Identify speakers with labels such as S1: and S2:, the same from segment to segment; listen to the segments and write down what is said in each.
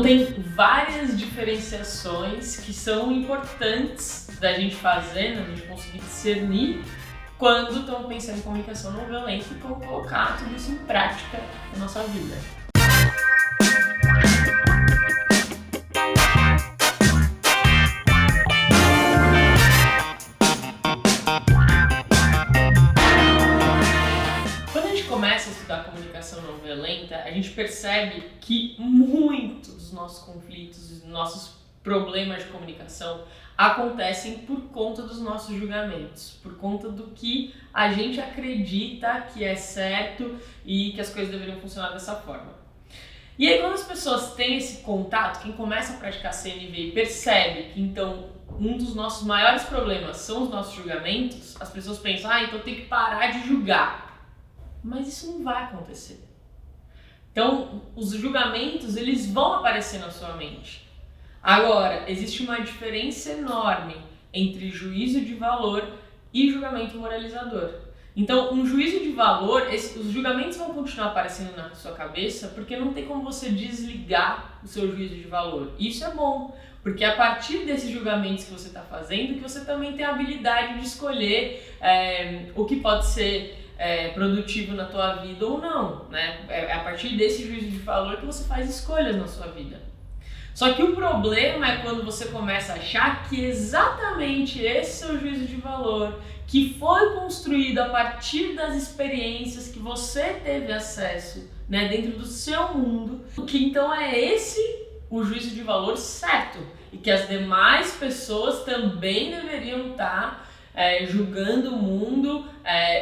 S1: Tem várias diferenciações que são importantes da gente fazer, né, da gente conseguir discernir quando estamos pensando em comunicação não violenta e como colocar tudo isso em prática na nossa vida. Quando a gente começa a estudar comunicação não violenta, a gente percebe que muitos dos nossos conflitos, dos nossos problemas de comunicação acontecem por conta dos nossos julgamentos, por conta do que a gente acredita que é certo e que as coisas deveriam funcionar dessa forma. E aí quando as pessoas têm esse contato, quem começa a praticar CNV e percebe que então um dos nossos maiores problemas são os nossos julgamentos, as pessoas pensam, então tem que parar de julgar. Mas isso não vai acontecer. Então, os julgamentos, eles vão aparecer na sua mente. Agora, existe uma diferença enorme entre juízo de valor e julgamento moralizador. Então, um juízo de valor, os julgamentos vão continuar aparecendo na sua cabeça porque não tem como você desligar o seu juízo de valor. Isso é bom, porque a partir desses julgamentos que você está fazendo, que você também tem a habilidade de escolher o que pode ser produtivo na tua vida ou não, né? É a partir desse juízo de valor que você faz escolhas na sua vida. Só que o problema é quando você começa a achar que exatamente esse seu juízo de valor, que foi construído a partir das experiências que você teve acesso, né, dentro do seu mundo, que então é esse o juízo de valor certo e que as demais pessoas também deveriam estar julgando o mundo,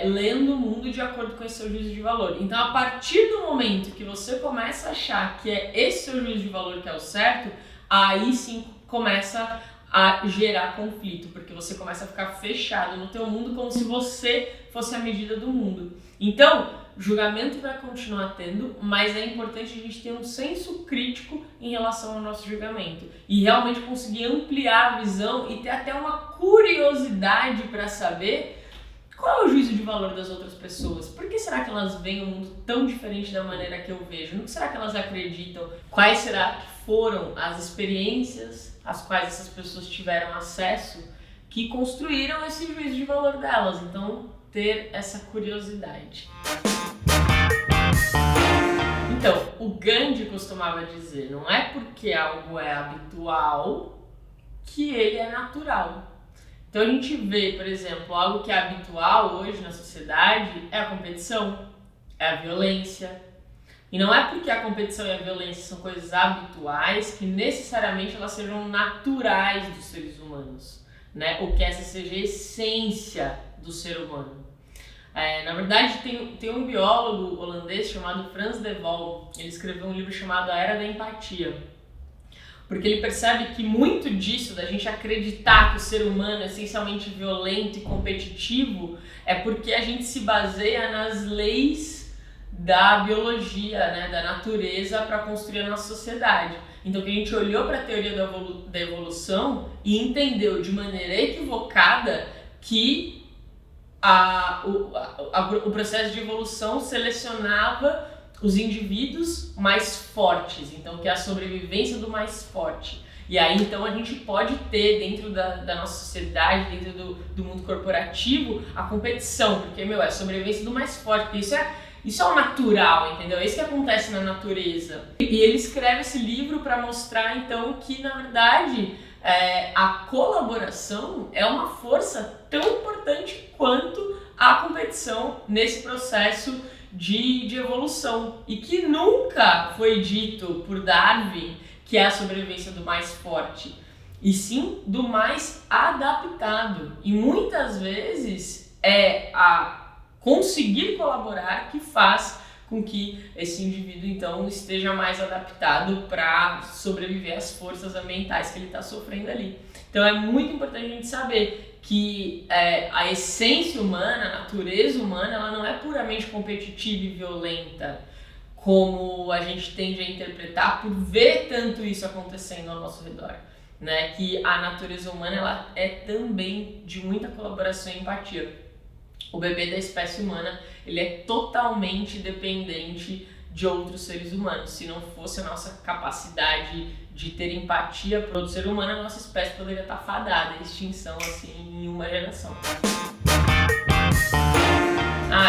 S1: lendo o mundo de acordo com esse seu juízo de valor. Então, a partir do momento que você começa a achar que é esse seu juízo de valor que é o certo, aí sim começa a gerar conflito, porque você começa a ficar fechado no teu mundo como se você fosse a medida do mundo. Então, julgamento vai continuar tendo, mas é importante a gente ter um senso crítico em relação ao nosso julgamento e realmente conseguir ampliar a visão e ter até uma curiosidade para saber qual é o juízo de valor das outras pessoas. Por que será que elas veem o mundo tão diferente da maneira que eu vejo? No que será que elas acreditam? Quais será que foram as experiências às quais essas pessoas tiveram acesso que construíram esse juízo de valor delas? Então, ter essa curiosidade. Então, o Gandhi costumava dizer, não é porque algo é habitual que ele é natural. Então a gente vê, por exemplo, algo que é habitual hoje na sociedade é a competição, é a violência. E não é porque a competição e a violência são coisas habituais que necessariamente elas sejam naturais dos seres humanos, né? Ou que essa seja a essência do ser humano. Na verdade, tem um biólogo holandês chamado Frans de Waal. Ele escreveu um livro chamado A Era da Empatia. Porque ele percebe que muito disso, da gente acreditar que o ser humano é essencialmente violento e competitivo, é porque a gente se baseia nas leis da biologia, né, da natureza, para construir a nossa sociedade. Então, que a gente olhou para a teoria da evolução e entendeu de maneira equivocada que o processo de evolução selecionava os indivíduos mais fortes, então que é a sobrevivência do mais forte. E aí então a gente pode ter dentro da nossa sociedade, dentro do mundo corporativo, a competição, porque é a sobrevivência do mais forte, porque isso é o natural, entendeu? É isso que acontece na natureza. E ele escreve esse livro para mostrar então que na verdade a colaboração é uma força tão importante quanto a competição nesse processo de evolução. E que nunca foi dito por Darwin que é a sobrevivência do mais forte, e sim do mais adaptado. E muitas vezes é a conseguir colaborar que faz com que esse indivíduo então esteja mais adaptado para sobreviver às forças ambientais que ele está sofrendo ali. Então é muito importante a gente saber que a essência humana, a natureza humana, ela não é puramente competitiva e violenta, como a gente tende a interpretar por ver tanto isso acontecendo ao nosso redor, né? Que a natureza humana ela é também de muita colaboração e empatia. O bebê da espécie humana ele é totalmente dependente de outros seres humanos. Se não fosse a nossa capacidade de ter empatia por outro ser humano, a nossa espécie poderia estar fadada à extinção assim, em uma geração.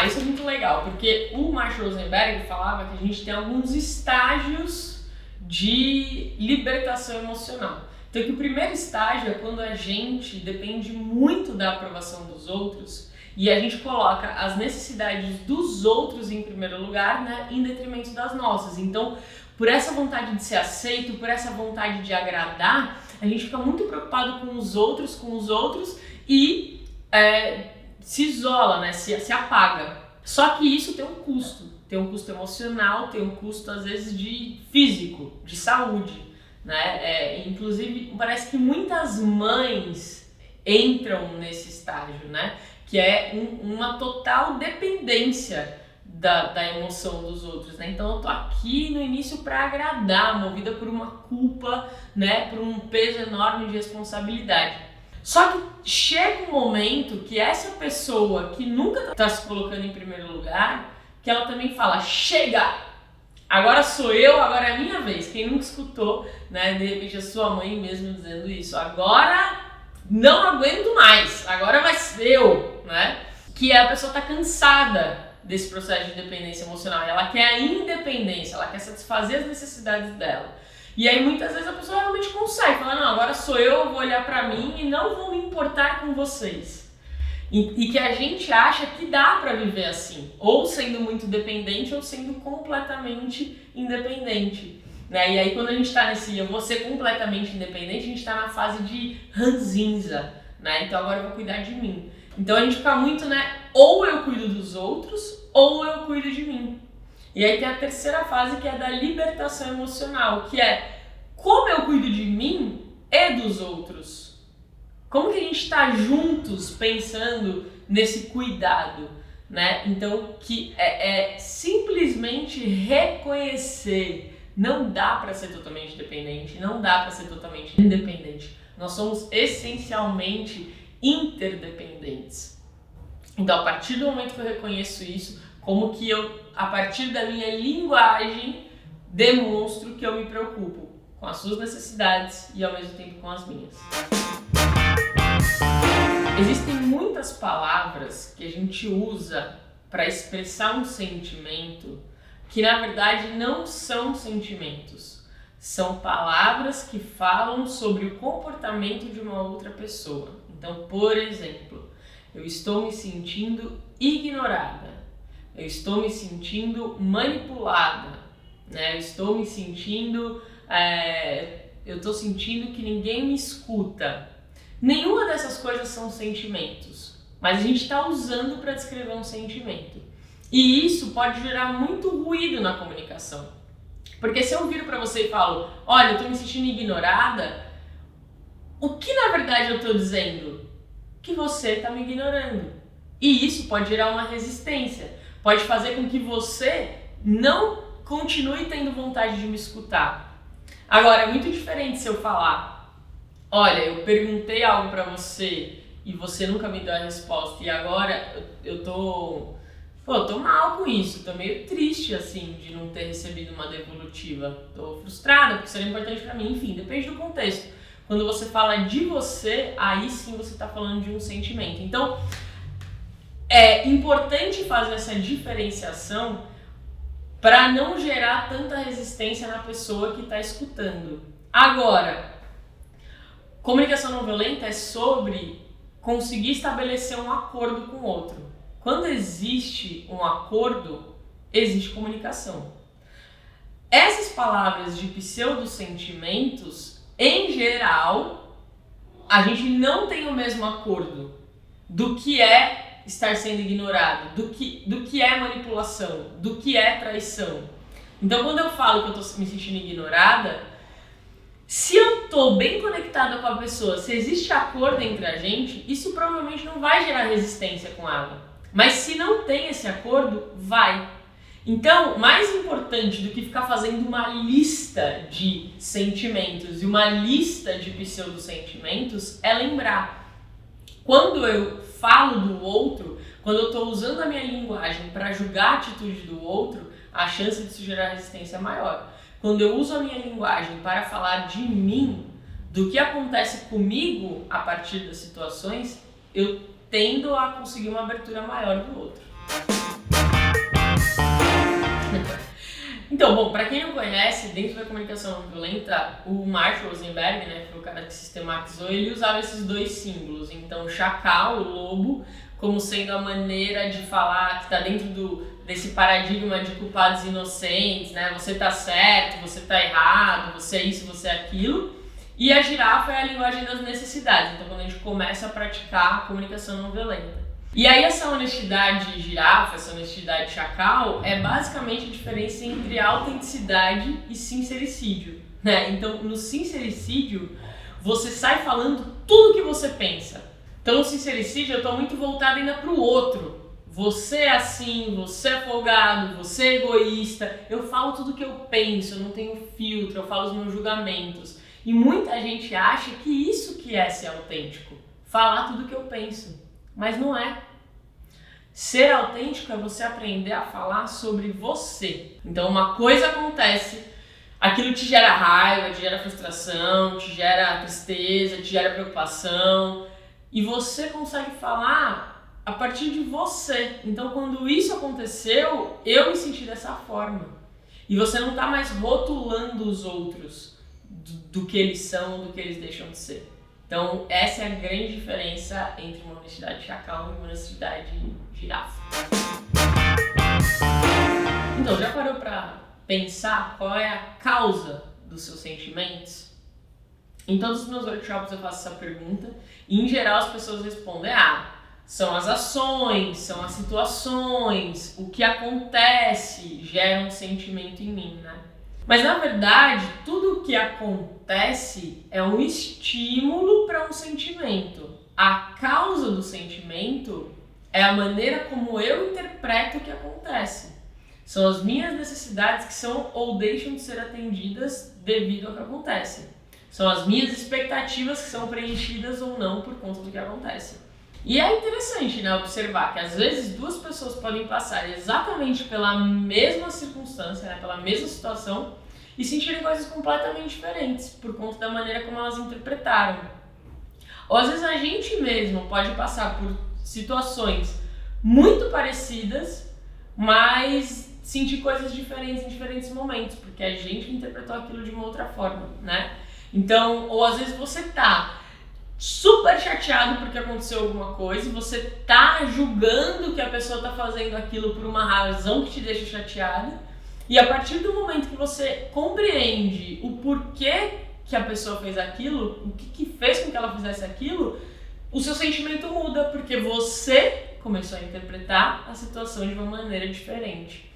S1: Isso é muito legal, porque o Marshall Rosenberg falava que a gente tem alguns estágios de libertação emocional. Então, que o primeiro estágio é quando a gente depende muito da aprovação dos outros e a gente coloca as necessidades dos outros em primeiro lugar, né, em detrimento das nossas. Então, por essa vontade de ser aceito, por essa vontade de agradar, a gente fica muito preocupado com os outros e se isola, né, se apaga. Só que isso tem um custo emocional, tem um custo às vezes de físico, de saúde, né? Inclusive parece que muitas mães entram nesse estágio, né? Que é uma total dependência da emoção dos outros, né? Então eu tô aqui no início para agradar, movida por uma culpa, né? Por um peso enorme de responsabilidade. Só que chega um momento que essa pessoa que nunca está se colocando em primeiro lugar, que ela também fala, chega! Agora sou eu, agora é a minha vez. Quem nunca escutou, né, de repente a sua mãe mesmo dizendo isso, agora não aguento mais, agora vai ser eu, né? Que a pessoa está cansada desse processo de dependência emocional, ela quer a independência, ela quer satisfazer as necessidades dela. E aí muitas vezes a pessoa realmente consegue falar, não, agora sou eu vou olhar pra mim e não vou me importar com vocês. E que a gente acha que dá pra viver assim, ou sendo muito dependente ou sendo completamente independente. Né? E aí quando a gente tá nesse eu vou ser completamente independente, a gente tá na fase de ranzinza, né? Então agora eu vou cuidar de mim. Então a gente fica muito, né, ou eu cuido dos outros ou eu cuido de mim. E aí tem a terceira fase, que é da libertação emocional, que é como eu cuido de mim e dos outros. Como que a gente está juntos pensando nesse cuidado, né? Então, que é simplesmente reconhecer. Não dá para ser totalmente dependente, não dá para ser totalmente independente. Nós somos essencialmente interdependentes. Então, a partir do momento que eu reconheço isso, como que eu, a partir da minha linguagem, demonstro que eu me preocupo com as suas necessidades e ao mesmo tempo com as minhas. Existem muitas palavras que a gente usa para expressar um sentimento que na verdade não são sentimentos. São palavras que falam sobre o comportamento de uma outra pessoa. Então, por exemplo, eu estou me sentindo ignorada. Eu estou me sentindo manipulada, né? Eu estou me sentindo, eu estou sentindo que ninguém me escuta. Nenhuma dessas coisas são sentimentos, mas a gente está usando para descrever um sentimento. E isso pode gerar muito ruído na comunicação. Porque se eu viro para você e falo, olha, eu estou me sentindo ignorada, o que na verdade eu estou dizendo? Que você está me ignorando. E isso pode gerar uma resistência. Pode fazer com que você não continue tendo vontade de me escutar. Agora, é muito diferente se eu falar, olha, eu perguntei algo pra você e você nunca me deu a resposta e agora eu tô mal com isso, tô meio triste assim de não ter recebido uma devolutiva. Tô frustrada porque seria importante pra mim, enfim, depende do contexto. Quando você fala de você, aí sim você tá falando de um sentimento. Então, é importante fazer essa diferenciação para não gerar tanta resistência na pessoa que está escutando. Agora, comunicação não violenta é sobre conseguir estabelecer um acordo com o outro. Quando existe um acordo, existe comunicação. Essas palavras de pseudo-sentimentos, em geral, a gente não tem o mesmo acordo do que é estar sendo ignorado, do que é manipulação, do que é traição. Então, quando eu falo que eu estou me sentindo ignorada, se eu estou bem conectada com a pessoa, se existe acordo entre a gente, isso provavelmente não vai gerar resistência com ela. Mas se não tem esse acordo, vai. Então, mais importante do que ficar fazendo uma lista de sentimentos e uma lista de pseudo-sentimentos é lembrar. Quando eu falo do outro, quando eu estou usando a minha linguagem para julgar a atitude do outro, a chance de isso gerar resistência é maior. Quando eu uso a minha linguagem para falar de mim, do que acontece comigo a partir das situações, eu tendo a conseguir uma abertura maior do outro. Então, bom, para quem não conhece, dentro da comunicação não violenta, o Marshall Rosenberg, né, que foi o cara que sistematizou, ele usava esses dois símbolos. Então, o chacal, o lobo, como sendo a maneira de falar que está dentro desse paradigma de culpados inocentes, né? Você tá certo, você tá errado, você é isso, você é aquilo. E a girafa é a linguagem das necessidades. Então, quando a gente começa a praticar a comunicação não violenta. E aí essa honestidade girafa, essa honestidade chacal, é basicamente a diferença entre autenticidade e sincericídio, né? Então, no sincericídio, você sai falando tudo o que você pensa. Então, no sincericídio, eu estou muito voltada ainda para o outro. Você é assim, você é folgado, você é egoísta. Eu falo tudo o que eu penso, eu não tenho filtro, eu falo os meus julgamentos. E muita gente acha que isso que é ser autêntico, falar tudo o que eu penso. Mas não é. Ser autêntico é você aprender a falar sobre você. Então uma coisa acontece, aquilo te gera raiva, te gera frustração, te gera tristeza, te gera preocupação. E você consegue falar a partir de você. Então quando isso aconteceu, eu me senti dessa forma. E você não está mais rotulando os outros do que eles são, do que eles deixam de ser. Então, essa é a grande diferença entre uma honestidade chacal e uma honestidade girafa. Então, já parou para pensar qual é a causa dos seus sentimentos? Em todos os meus workshops eu faço essa pergunta e, em geral, as pessoas respondem: são as ações, são as situações, o que acontece gera um sentimento em mim, né? Mas, na verdade, tudo o que acontece é um estímulo para um sentimento. A causa do sentimento é a maneira como eu interpreto o que acontece. São as minhas necessidades que são ou deixam de ser atendidas devido ao que acontece. São as minhas expectativas que são preenchidas ou não por conta do que acontece. E é interessante, né, observar que às vezes duas pessoas podem passar exatamente pela mesma circunstância, né, pela mesma situação e sentirem coisas completamente diferentes por conta da maneira como elas interpretaram. Ou às vezes a gente mesmo pode passar por situações muito parecidas, mas sentir coisas diferentes em diferentes momentos, porque a gente interpretou aquilo de uma outra forma, né? Então, ou às vezes você tá super chateado porque aconteceu alguma coisa e você tá julgando que a pessoa tá fazendo aquilo por uma razão que te deixa chateado, e a partir do momento que você compreende o porquê que a pessoa fez aquilo, o que fez com que ela fizesse aquilo, o seu sentimento muda, porque você começou a interpretar a situação de uma maneira diferente.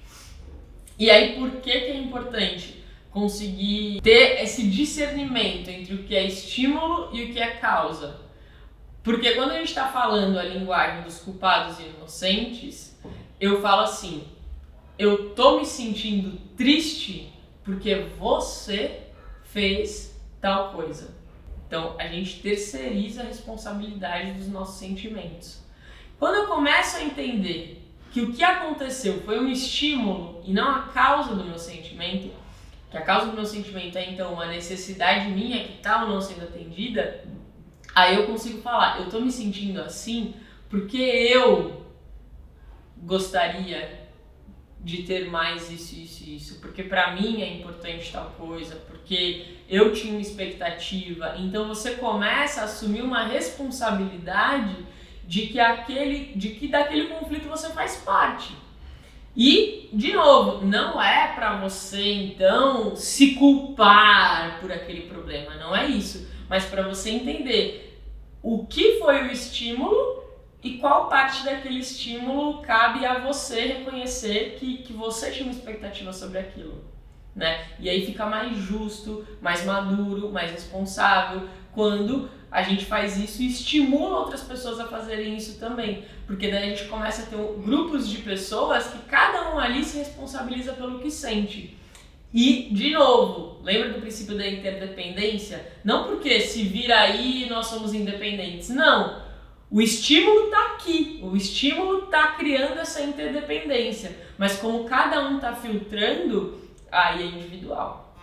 S1: E aí, por que é importante conseguir ter esse discernimento entre o que é estímulo e o que é causa? Porque quando a gente está falando a linguagem dos culpados e inocentes, eu falo assim: eu tô me sentindo triste porque você fez tal coisa. Então, a gente terceiriza a responsabilidade dos nossos sentimentos. Quando eu começo a entender que o que aconteceu foi um estímulo e não a causa do meu sentimento, que a causa do meu sentimento é então uma necessidade minha que está ou não sendo atendida, aí eu consigo falar: eu tô me sentindo assim porque eu gostaria de ter mais isso, porque pra mim é importante tal coisa, porque eu tinha uma expectativa. Então você começa a assumir uma responsabilidade de que daquele conflito você faz parte. E, de novo, não é pra você então se culpar por aquele problema, não é isso, mas pra você entender o que foi o estímulo e qual parte daquele estímulo cabe a você reconhecer que você tinha uma expectativa sobre aquilo, né? E aí fica mais justo, mais maduro, mais responsável quando a gente faz isso e estimula outras pessoas a fazerem isso também. Porque daí a gente começa a ter grupos de pessoas que cada um ali se responsabiliza pelo que sente. E, de novo, lembra do princípio da interdependência? Não porque se vira aí nós somos independentes, não. O estímulo está aqui, o estímulo está criando essa interdependência. mas como cada um está filtrando, aí é individual.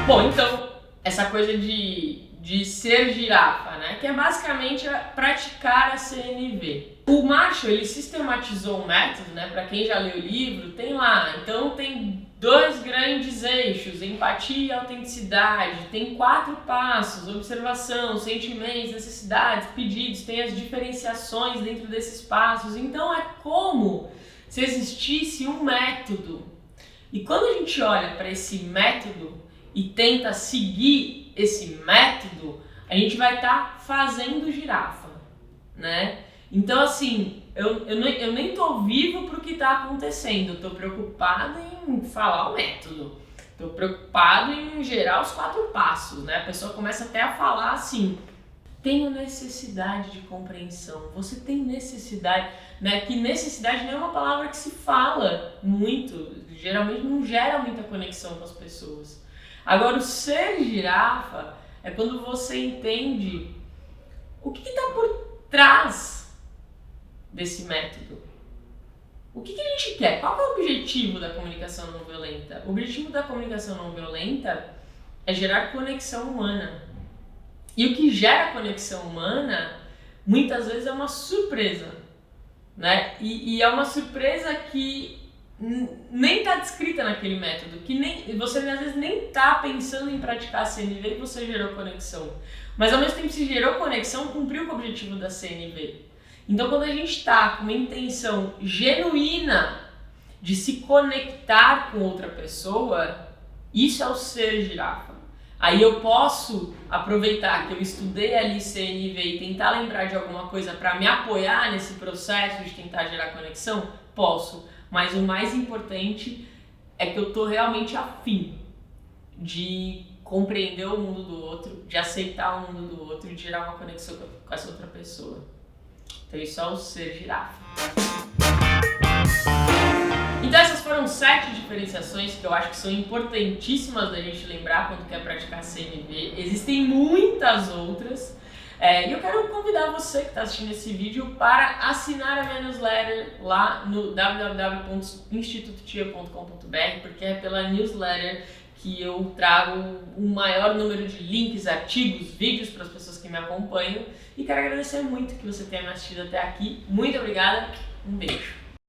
S1: Bom, então, essa coisa de ser girafa, né? Que é basicamente praticar a CNV. O Marshall, ele sistematizou um método, né? Para quem já leu o livro, tem lá. Então tem 2 grandes eixos, empatia e autenticidade. Tem 4 passos, observação, sentimentos, necessidades, pedidos. Tem as diferenciações dentro desses passos. Então é como se existisse um método. E quando a gente olha para esse método e tenta seguir esse método, a gente vai estar fazendo girafa, né? Então, assim, eu nem tô vivo pro que tá acontecendo, eu tô preocupado em falar o método, tô preocupado em gerar os 4 passos, né? A pessoa começa até a falar assim, tenho necessidade de compreensão, você tem necessidade, né? Que necessidade não é uma palavra que se fala muito, geralmente não gera muita conexão com as pessoas. Agora, o ser girafa é quando você entende o que está por trás desse método. O que a gente quer? Qual é o objetivo da comunicação não violenta? O objetivo da comunicação não violenta é gerar conexão humana. E o que gera conexão humana, muitas vezes, é uma surpresa, né? E é uma surpresa que nem está descrita naquele método, que nem você às vezes nem está pensando em praticar a CNV e você gerou conexão. Mas ao mesmo tempo, se gerou conexão, cumpriu com o objetivo da CNV. Então, quando a gente está com uma intenção genuína de se conectar com outra pessoa, isso é o ser girafa. Aí eu posso aproveitar que eu estudei ali CNV e tentar lembrar de alguma coisa para me apoiar nesse processo de tentar gerar conexão? Posso. Mas o mais importante é que eu estou realmente afim de compreender o mundo do outro, de aceitar o mundo do outro e de gerar uma conexão com essa outra pessoa. Então isso é o ser girafa. Então essas foram 7 diferenciações que eu acho que são importantíssimas da gente lembrar quando quer praticar CNV. Existem muitas outras. E eu quero convidar você que está assistindo esse vídeo para assinar a minha newsletter lá no www.institutotia.com.br, porque é pela newsletter que eu trago um maior número de links, artigos, vídeos para as pessoas que me acompanham. E quero agradecer muito que você tenha me assistido até aqui. Muito obrigada, um beijo!